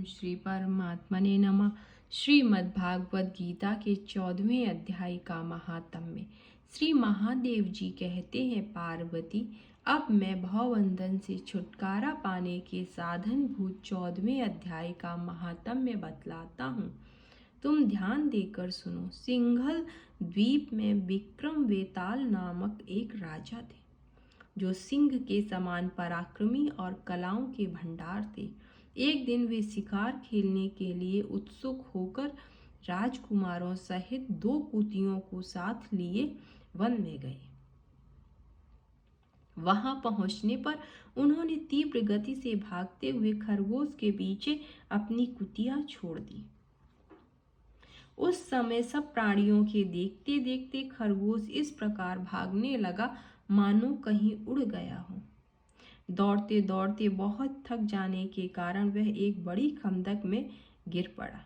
श्री परमात्मने नमः। श्रीमद्भागवत गीता के 14वें अध्याय का महात्म्य। श्री महादेव जी कहते हैं, पार्वती, अब मैं भवबंधन से छुटकारा पाने के साधन भूत 14वें अध्याय का महात्म्य बतलाता हूँ। तुम ध्यान देकर सुनो। सिंघल द्वीप में विक्रम वेताल नामक एक राजा थे, जो सिंह के समान पराक्रमी और कलाओं के भंडार थे। एक दिन वे शिकार खेलने के लिए उत्सुक होकर राजकुमारों सहित 2 कुतियों को साथ लिए वन में गए। वहां पहुंचने पर उन्होंने तीव्र गति से भागते हुए खरगोश के पीछे अपनी कुतिया छोड़ दी। उस समय सब प्राणियों के देखते देखते खरगोश इस प्रकार भागने लगा मानो कहीं उड़ गया हो। दौड़ते दौड़ते बहुत थक जाने के कारण वह एक बड़ी खंदक में गिर पड़ा।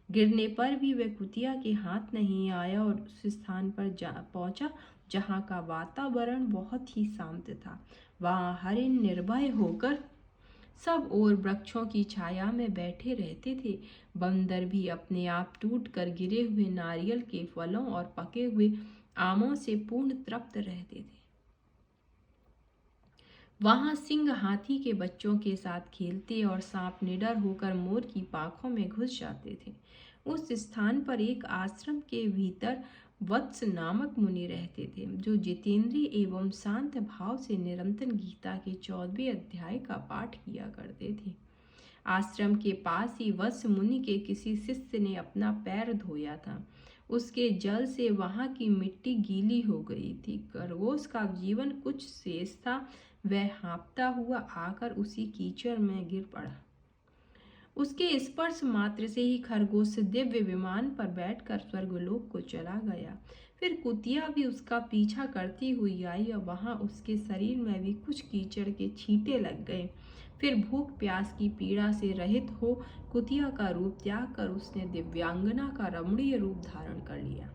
गिरने पर भी वह कुतिया के हाथ नहीं आया और उस स्थान पर पहुंचा जहां का वातावरण बहुत ही शांत था। वहां हरिण निर्भय होकर सब और वृक्षों की छाया में बैठे रहते थे। बंदर भी अपने आप टूटकर गिरे हुए नारियल के फलों और पके हुए आमों से पूर्ण तृप्त रहते थे। वहां सिंह हाथी के बच्चों के साथ खेलते और सांप निडर होकर मोर की पाखों में घुस जाते थे। उस स्थान पर एक आश्रम के भीतर वत्स नामक मुनि रहते थे, जो जितेंद्रिय एवं शांत भाव से निरंतर गीता के 14वें अध्याय का पाठ किया करते थे। आश्रम के पास ही वत्स मुनि के किसी शिष्य ने अपना पैर धोया था। उसके जल से वहां की मिट्टी गीली हो गई थी। खरगोश का जीवन कुछ शेष था। वह हाँफता हुआ आकर उसी कीचड़ में गिर पड़ा। उसके स्पर्श मात्र से ही खरगोश दिव्य विमान पर बैठकर स्वर्गलोक को चला गया। फिर कुतिया भी उसका पीछा करती हुई आई और वहां उसके शरीर में भी कुछ कीचड़ के छींटे लग गए। फिर भूख प्यास की पीड़ा से रहित हो कुतिया का रूप त्याग कर उसने दिव्यांगना का रमणीय रूप धारण कर लिया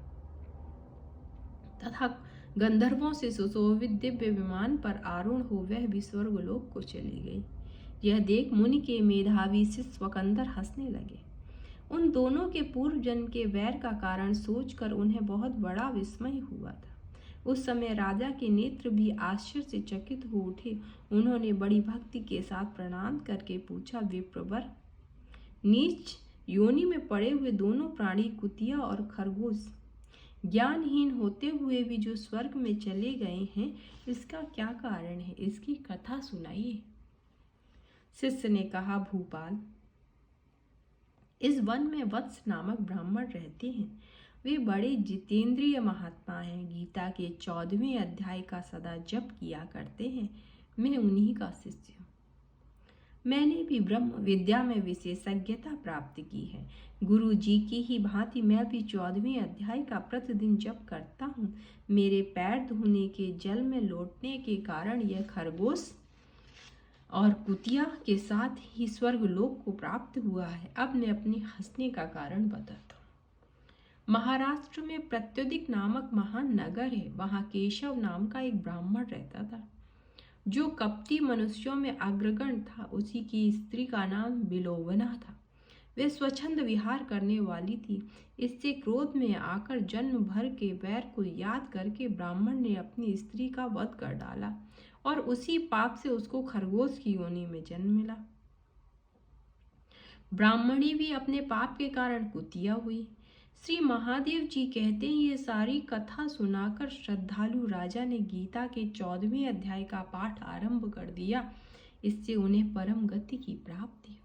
तथा गंधर्वों से सुशोभित दिव्य विमान पर आरूढ़ हो वह भी स्वर्गलोक को चली गई। यह देख मुनि के मेधावी शिष्य स्वकंदर हंसने लगे। उन दोनों के पूर्व जन्म के वैर का कारण सोचकर उन्हें बहुत बड़ा विस्मय हुआ था। उस समय राजा के नेत्र भी आश्चर्य से चकित हो उठे। उन्होंने बड़ी भक्ति के साथ प्रणाम करके पूछा, विप्रवर, नीच योनि में पड़े हुए दोनों प्राणी कुतिया और खरगोश ज्ञानहीन होते हुए भी जो स्वर्ग में चले गए हैं, इसका क्या कारण है? इसकी कथा सुनाइए। शिष्य ने कहा, भूपाल, इस वन में वत्स नामक ब्राह्मण रहते हैं। वे बड़े जितेंद्रिय महात्मा हैं। गीता के 14वें अध्याय का सदा जप किया करते हैं। मैं उन्हीं का शिष्य हूँ। मैंने भी ब्रह्म विद्या में विशेषज्ञता प्राप्त की है। गुरु जी की ही भांति मैं भी 14वें अध्याय का प्रतिदिन जप करता हूँ। मेरे पैर धोने के जल में लौटने के कारण यह खरगोश और कुतिया के साथ ही स्वर्गलोक को प्राप्त हुआ है। अब मैं अपने हंसने का कारण बताता हूँ। महाराष्ट्र में प्रत्युदिक नामक महान नगर है। वहाँ केशव नाम का एक ब्राह्मण रहता था, जो कपटी मनुष्यों में अग्रगण्य था। उसी की स्त्री का नाम बिलोवना था। वे स्वच्छंद विहार करने वाली थी। इससे क्रोध में आकर जन्म भर के वैर को याद करके ब्राह्मण ने अपनी स्त्री का वध कर डाला और उसी पाप से उसको खरगोश की योनि में जन्म मिला। ब्राह्मणी भी अपने पाप के कारण कुतिया हुई। श्री महादेव जी कहते हैं, ये सारी कथा सुनाकर श्रद्धालु राजा ने गीता के 14वें अध्याय का पाठ आरंभ कर दिया। इससे उन्हें परम गति की प्राप्ति